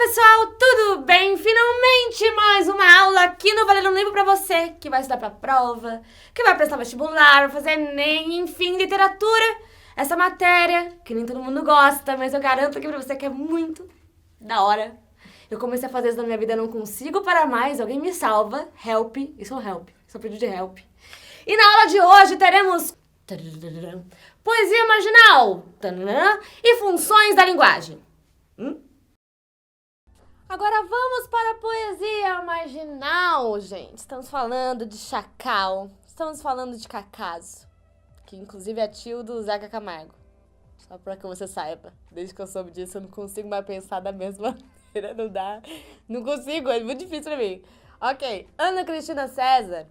pessoal, tudo bem? Finalmente mais uma aula aqui no Valendo um Livro pra você que vai estudar pra prova, que vai prestar vestibular, vai fazer ENEM, enfim, literatura. Essa matéria que nem todo mundo gosta, mas eu garanto aqui pra você que é muito da hora. Eu comecei a fazer isso na minha vida, não consigo parar mais, alguém me salva. Help, isso é um help, isso é um pedido de help. E na aula de hoje teremos poesia marginal e funções da linguagem. Agora vamos para a poesia marginal, gente. Estamos falando de Chacal, estamos falando de Cacaso, que inclusive é tio do Zeca Camargo. Só para que você saiba, desde que eu soube disso eu não consigo mais pensar da mesma maneira, não dá, não consigo, é muito difícil pra mim. Ok, Ana Cristina César,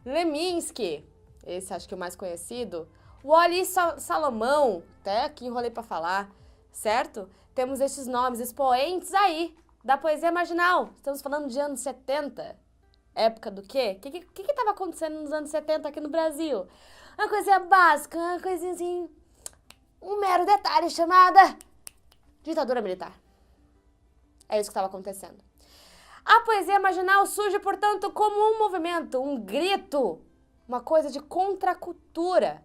Leminski, esse acho que é o mais conhecido, Wally Salomão, até aqui enrolei pra falar, certo? Temos esses nomes expoentes aí da poesia marginal. Estamos falando de anos 70. Época do quê? O que estava acontecendo nos anos 70 aqui no Brasil? Uma coisinha básica, uma coisinha assim, um mero detalhe chamada ditadura militar. É isso que estava acontecendo. A poesia marginal surge, portanto, como um movimento, um grito, uma coisa de contracultura.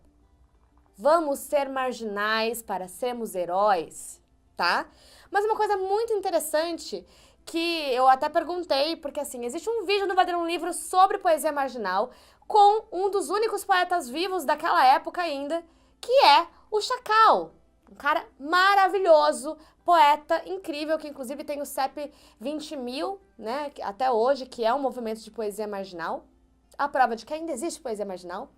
Vamos ser marginais para sermos heróis, tá? Mas uma coisa muito interessante que eu até perguntei, porque assim, existe um vídeo no Valendo um Livro sobre poesia marginal com um dos únicos poetas vivos daquela época ainda, que é o Chacal. Um cara maravilhoso, poeta incrível, que inclusive tem o CEP 20.000, né, até hoje, que é um movimento de poesia marginal. A prova de que ainda existe poesia marginal.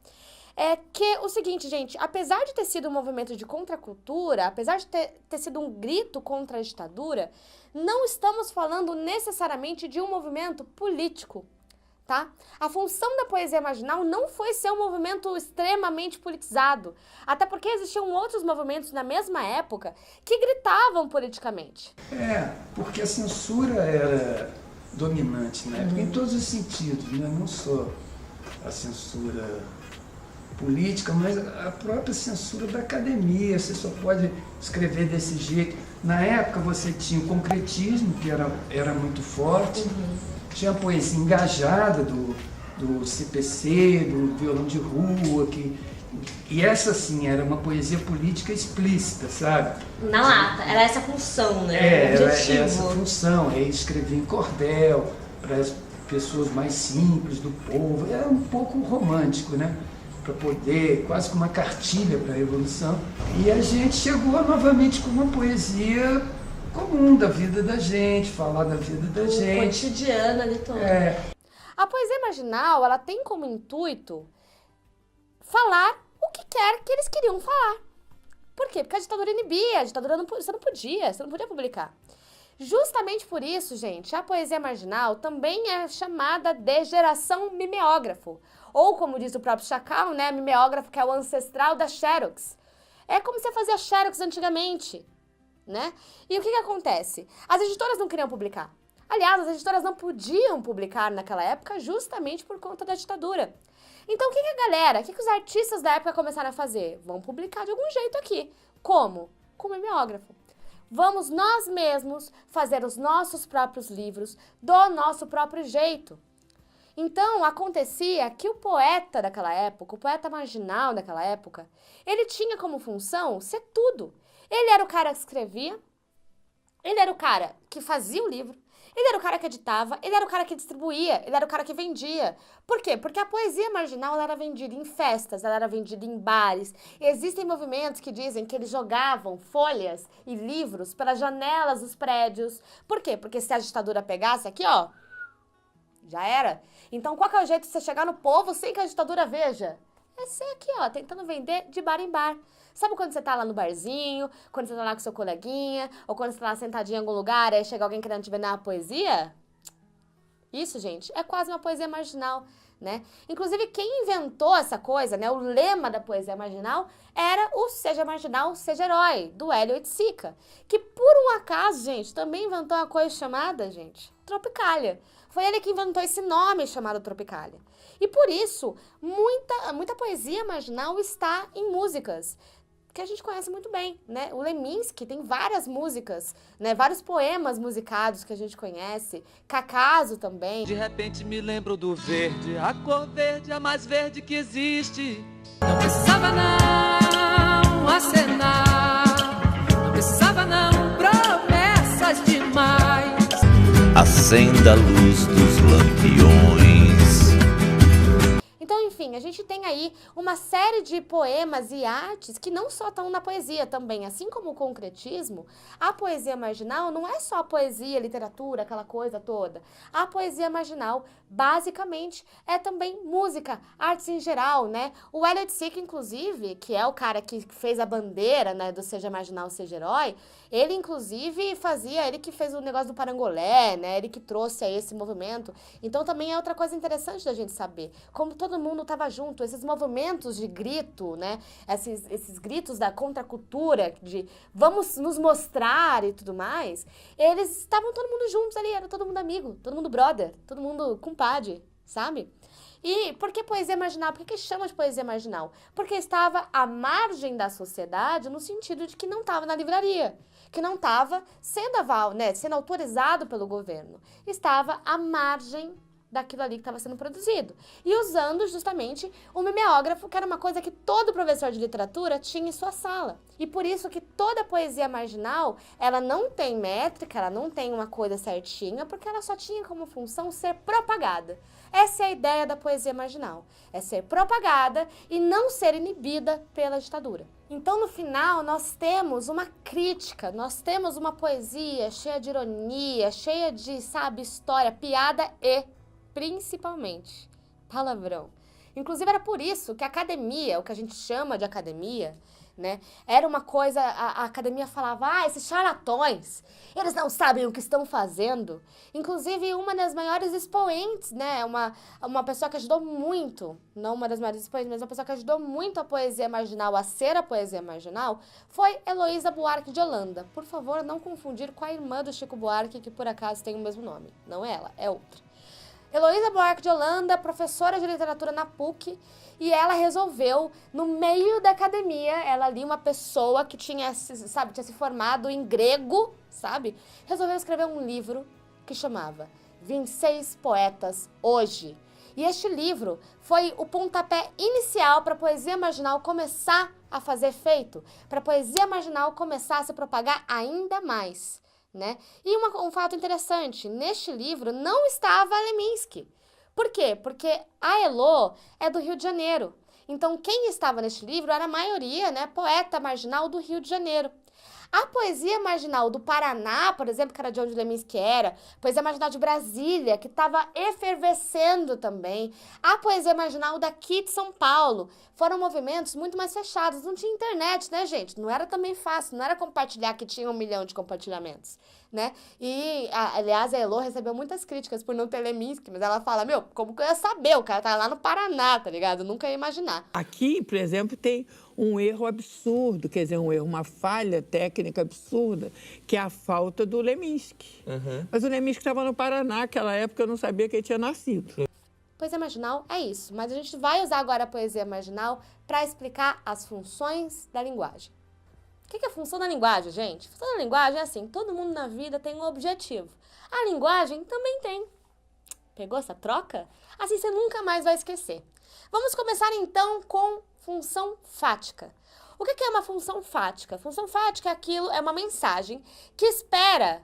É que o seguinte, gente, apesar de ter sido um movimento de contracultura, apesar de ter sido um grito contra a ditadura, não estamos falando necessariamente de um movimento político, tá? A função da poesia marginal não foi ser um movimento extremamente politizado, até porque existiam outros movimentos na mesma época que gritavam politicamente. Porque a censura era dominante na época, em todos os sentidos, né? Não só a censura política, mas a própria censura da academia. Você só pode escrever desse jeito. Na época você tinha o concretismo, que era muito forte, tinha a poesia engajada do CPC, do violão de rua, e essa sim era uma poesia política explícita, sabe? Na lata, era essa função, né? Era essa função, escrever em cordel para as pessoas mais simples do povo, era um pouco romântico, né? Para poder, quase que uma cartilha para a Revolução. E a gente chegou novamente com uma poesia comum da vida da gente, falar da vida da gente. Cotidiana ali todo. A poesia marginal, ela tem como intuito falar o que quer que eles queriam falar. Por quê? Porque a ditadura inibia, você não podia publicar. Justamente por isso, gente, a poesia marginal também é chamada de geração mimeógrafo. Ou, como diz o próprio Chacal, né, mimeógrafo, que é o ancestral da Xerox. É como você fazia Xerox antigamente, né? E o que acontece? As editoras não queriam publicar. Aliás, as editoras não podiam publicar naquela época justamente por conta da ditadura. Então, o que a galera, o que os artistas da época começaram a fazer? Vão publicar de algum jeito aqui. Como? Com mimeógrafo. Vamos nós mesmos fazer os nossos próprios livros do nosso próprio jeito. Então, acontecia que o poeta daquela época, o poeta marginal daquela época, ele tinha como função ser tudo. Ele era o cara que escrevia, ele era o cara que fazia o livro, ele era o cara que editava, ele era o cara que distribuía, ele era o cara que vendia. Por quê? Porque a poesia marginal ela era vendida em festas, ela era vendida em bares. Existem movimentos que dizem que eles jogavam folhas e livros pelas janelas dos prédios. Por quê? Porque se a ditadura pegasse aqui, ó, já era. Então, qual que é o jeito de você chegar no povo sem que a ditadura veja? É ser aqui, ó, tentando vender de bar em bar. Sabe quando você tá lá no barzinho, quando você tá lá com seu coleguinha, ou quando você tá lá sentadinho em algum lugar, aí chega alguém querendo te vender uma poesia? Isso, gente, é quase uma poesia marginal, né? Inclusive, quem inventou essa coisa, né, o lema da poesia marginal, era o Seja Marginal, Seja Herói, do Hélio Oiticica, que por um acaso, gente, também inventou uma coisa chamada, gente, Tropicália. Foi ele que inventou esse nome chamado Tropicália. E por isso, muita poesia marginal está em músicas. que a gente conhece muito bem, né? O Leminski tem várias músicas, né? Vários poemas musicados que a gente conhece. Cacaso também. De repente me lembro do verde, a cor verde, a mais verde que existe. Não precisava não acenar, não precisava não promessas demais. Acenda a luz dos lampiões. Então, enfim, a gente tem aí uma série de poemas e artes que não só estão na poesia também. Assim como o concretismo, a poesia marginal não é só poesia, literatura, aquela coisa toda. A poesia marginal, basicamente, é também música, artes em geral, né? O Elliot Sick, inclusive, que é o cara que fez a bandeira, né, do Seja Marginal, Seja Herói, ele, inclusive, ele que fez o negócio do parangolé, né? Ele que trouxe a esse movimento. Então, também é outra coisa interessante da gente saber. Como todo mundo estava junto, esses movimentos de grito, né? Esses gritos da contracultura, de vamos nos mostrar e tudo mais, eles estavam todo mundo juntos ali, era todo mundo amigo, todo mundo brother, todo mundo compadre, sabe? E por que poesia marginal? Por que chama de poesia marginal? Porque estava à margem da sociedade no sentido de que não estava na livraria, que não estava sendo autorizado pelo governo. Estava à margem daquilo ali que estava sendo produzido. E usando justamente o mimeógrafo, que era uma coisa que todo professor de literatura tinha em sua sala. E por isso que toda poesia marginal, ela não tem métrica, ela não tem uma coisa certinha, porque ela só tinha como função ser propagada. Essa é a ideia da poesia marginal, é ser propagada e não ser inibida pela ditadura. Então, no final, nós temos uma crítica, nós temos uma poesia cheia de ironia, cheia de, história, piada e, principalmente, palavrão. Inclusive, era por isso que a academia, o que a gente chama de academia, né, era uma coisa, a academia falava, esses charlatões, eles não sabem o que estão fazendo. Inclusive, uma das maiores expoentes, né, uma pessoa que ajudou muito, não uma das maiores expoentes, mas uma pessoa que ajudou muito a poesia marginal a ser a poesia marginal, foi Heloísa Buarque de Holanda. Por favor, não confundir com a irmã do Chico Buarque, que por acaso tem o mesmo nome. Não é ela, é outra. Heloísa Buarque de Holanda, professora de literatura na PUC, e ela resolveu, no meio da academia, ela ali, uma pessoa que tinha se formado em grego, resolveu escrever um livro que chamava 26 Poetas Hoje. E este livro foi o pontapé inicial para a poesia marginal começar a fazer efeito, para a poesia marginal começar a se propagar ainda mais. Né? E um fato interessante, neste livro não estava a Leminski. Por quê? Porque a Elo é do Rio de Janeiro. Então, quem estava neste livro era a maioria, né, poeta marginal do Rio de Janeiro. A poesia marginal do Paraná, por exemplo, que era de onde Leminski era, poesia marginal de Brasília, que estava efervescendo também, a poesia marginal daqui de São Paulo, foram movimentos muito mais fechados. Não tinha internet, né, gente? Não era também fácil, não era compartilhar, que tinha 1 milhão de compartilhamentos, né? E, aliás, a Elo recebeu muitas críticas por não ter Leminski, mas ela fala, como que eu ia saber? O cara tá lá no Paraná, tá ligado? Eu nunca ia imaginar. Aqui, por exemplo, tem um erro absurdo, quer dizer, uma falha técnica absurda, que é a falta do Leminski. Uhum. Mas o Leminski estava no Paraná, naquela época eu não sabia que ele tinha nascido. Poesia marginal é isso, mas a gente vai usar agora a poesia marginal para explicar as funções da linguagem. O que é a função da linguagem, gente? A função da linguagem é assim, todo mundo na vida tem um objetivo. A linguagem também tem. Pegou essa troca? Assim você nunca mais vai esquecer. Vamos começar então com função fática. O que é uma função fática? Função fática é uma mensagem que espera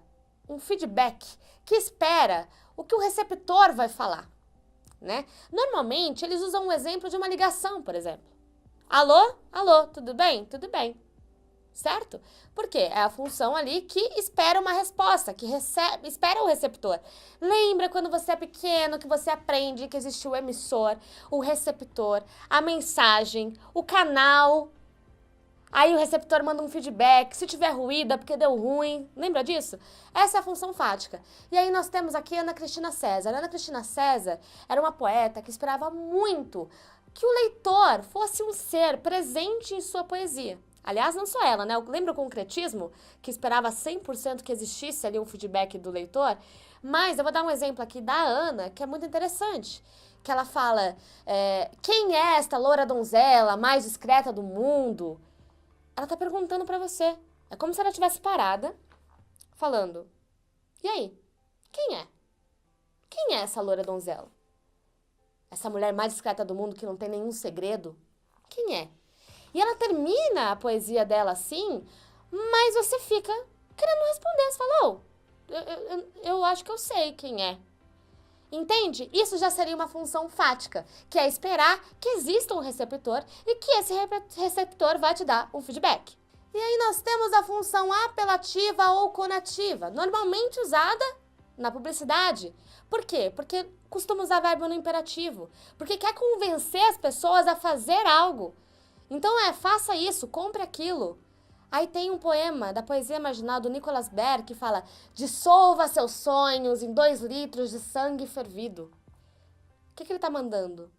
um feedback, que espera o que o receptor vai falar, né? Normalmente, eles usam um exemplo de uma ligação, por exemplo. Alô? Alô, tudo bem? Tudo bem. Certo? Porque é a função ali que espera uma resposta, que espera o receptor. Lembra quando você é pequeno, que você aprende que existe o emissor, o receptor, a mensagem, o canal. Aí o receptor manda um feedback, se tiver ruído é porque deu ruim. Lembra disso? Essa é a função fática. E aí nós temos aqui Ana Cristina César. Ana Cristina César era uma poeta que esperava muito que o leitor fosse um ser presente em sua poesia. Aliás, não só ela, né? Lembra o concretismo, que esperava 100% que existisse ali um feedback do leitor? Mas eu vou dar um exemplo aqui da Ana, que é muito interessante. Que ela fala, quem é esta loura donzela mais discreta do mundo? ela tá perguntando pra você. É como se ela estivesse parada, falando, e aí? Quem é? Quem é essa loura donzela? Essa mulher mais discreta do mundo que não tem nenhum segredo? Quem é? E ela termina a poesia dela assim, mas você fica querendo responder. Você fala, eu acho que eu sei quem é. Entende? Isso já seria uma função fática, que é esperar que exista um receptor e que esse receptor vai te dar um feedback. E aí nós temos a função apelativa ou conativa, normalmente usada na publicidade. Por quê? Porque costuma usar verbo no imperativo, porque quer convencer as pessoas a fazer algo. Então faça isso, compre aquilo. Aí tem um poema da poesia marginal do Nicholas Baer que fala: dissolva seus sonhos em 2 litros de sangue fervido. O que ele tá mandando?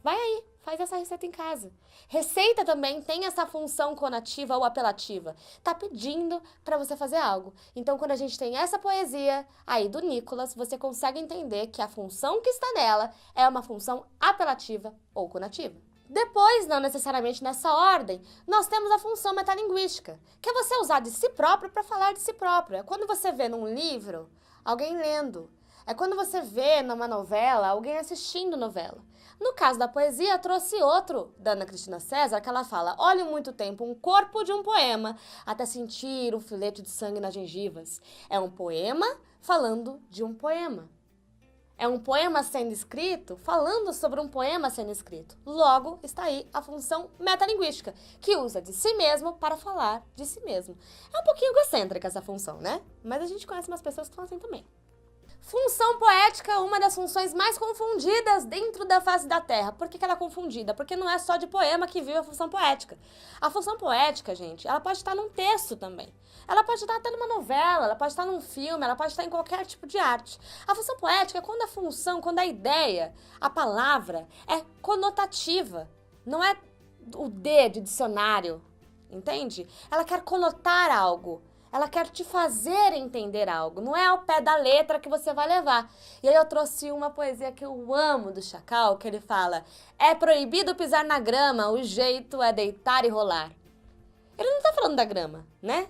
Vai aí, faz essa receita em casa. Receita também tem essa função conativa ou apelativa. Tá pedindo para você fazer algo. Então, quando a gente tem essa poesia aí do Nicholas, você consegue entender que a função que está nela é uma função apelativa ou conativa. Depois, não necessariamente nessa ordem, nós temos a função metalinguística, que é você usar de si próprio para falar de si próprio. É quando você vê num livro alguém lendo. É quando você vê numa novela alguém assistindo novela. No caso da poesia, trouxe outro da Ana Cristina César, que ela fala: olhe muito tempo um corpo de um poema, até sentir um filete de sangue nas gengivas. É um poema falando de um poema. É um poema sendo escrito, falando sobre um poema sendo escrito. Logo, está aí a função metalinguística, que usa de si mesmo para falar de si mesmo. É um pouquinho egocêntrica essa função, né? Mas a gente conhece umas pessoas que são assim também. Função poética, uma das funções mais confundidas dentro da face da Terra. Por que ela é confundida? Porque não é só de poema que vive a função poética. A função poética, gente, ela pode estar num texto também. Ela pode estar até numa novela, ela pode estar num filme, ela pode estar em qualquer tipo de arte. A função poética é quando a função, quando a ideia, a palavra é conotativa. Não é o D de dicionário, entende? Ela quer conotar algo. Ela quer te fazer entender algo, não é ao pé da letra que você vai levar. E aí eu trouxe uma poesia que eu amo do Chacal, que ele fala: é proibido pisar na grama, o jeito é deitar e rolar. Ele não tá falando da grama, né?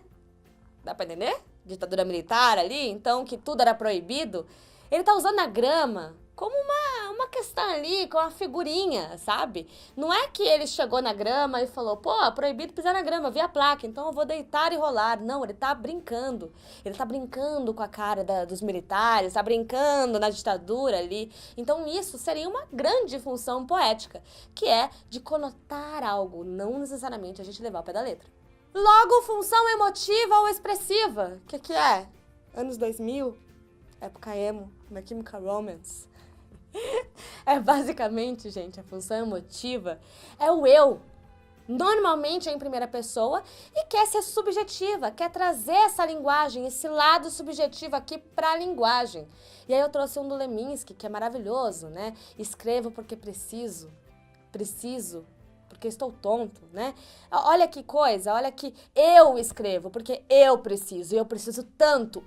Dá pra entender? Ditadura militar ali, então que tudo era proibido. Ele tá usando a grama como uma questão ali, com uma figurinha, sabe? Não é que ele chegou na grama e falou: pô, proibido pisar na grama, vi a placa, então eu vou deitar e rolar. Não, ele tá brincando. Ele tá brincando com a cara dos militares, tá brincando na ditadura ali. Então isso seria uma grande função poética, que é de conotar algo, não necessariamente a gente levar ao pé da letra. Logo, função emotiva ou expressiva. O que é? Anos 2000, época emo, My Chemical Romance. É basicamente, gente, a função emotiva é o eu. Normalmente é em primeira pessoa e quer ser subjetiva, quer trazer essa linguagem, esse lado subjetivo aqui para a linguagem. E aí eu trouxe um do Leminski, que é maravilhoso, né? Escrevo porque preciso porque estou tonto, né? Olha que coisa, olha que eu escrevo porque eu preciso tanto,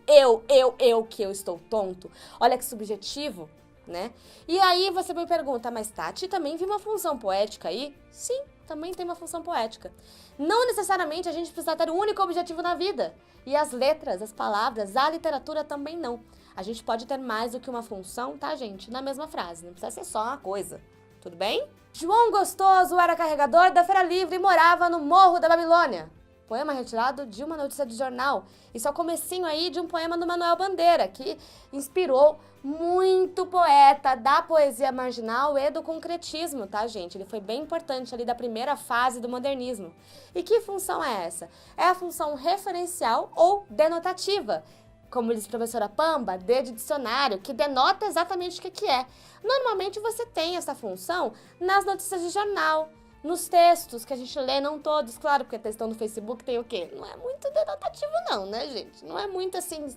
que eu estou tonto. Olha que subjetivo. Né? E aí você me pergunta: mas Tati, também vi uma função poética aí? Sim, também tem uma função poética. Não necessariamente a gente precisa ter um único objetivo na vida. E as letras, as palavras, a literatura também não. A gente pode ter mais do que uma função, tá, gente? Na mesma frase, não precisa ser só uma coisa. Tudo bem? João Gostoso era carregador da Feira Livre e morava no Morro da Babilônia. Poema retirado de uma notícia de jornal. Isso é o comecinho aí de um poema do Manuel Bandeira, que inspirou muito poeta da poesia marginal e do concretismo, tá, gente? Ele foi bem importante ali da primeira fase do modernismo. E que função é essa? É a função referencial ou denotativa. Como diz a professora Pamba, D de dicionário, que denota exatamente o que é. Normalmente você tem essa função nas notícias de jornal, nos textos que a gente lê, não todos, claro, porque textão do Facebook tem o quê? Não é muito denotativo não, né, gente? Não é muito, assim,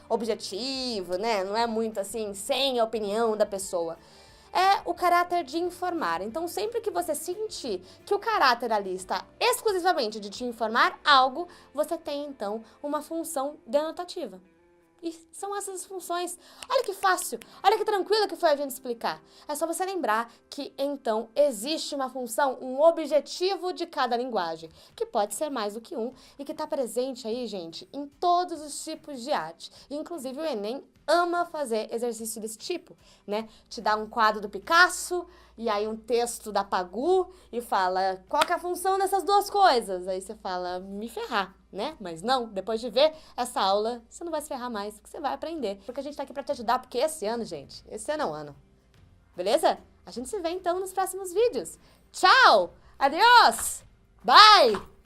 objetivo, né? Não é muito, assim, sem a opinião da pessoa. É o caráter de informar. Então, sempre que você sentir que o caráter ali está exclusivamente de te informar algo, você tem, então, uma função denotativa. E são essas as funções. Olha que fácil, olha que tranquilo que foi a gente explicar. É só você lembrar que, então, existe uma função, um objetivo de cada linguagem, que pode ser mais do que um e que está presente aí, gente, em todos os tipos de arte. Inclusive, o Enem ama fazer exercício desse tipo, né? Te dá um quadro do Picasso e aí um texto da Pagu e fala, qual que é a função dessas duas coisas? Aí você fala, me ferrar, né? Mas não, depois de ver essa aula, você não vai se ferrar mais, porque você vai aprender. Porque a gente tá aqui pra te ajudar, porque esse ano, gente, esse ano é o ano. Beleza? A gente se vê então nos próximos vídeos. Tchau! Adiós! Bye!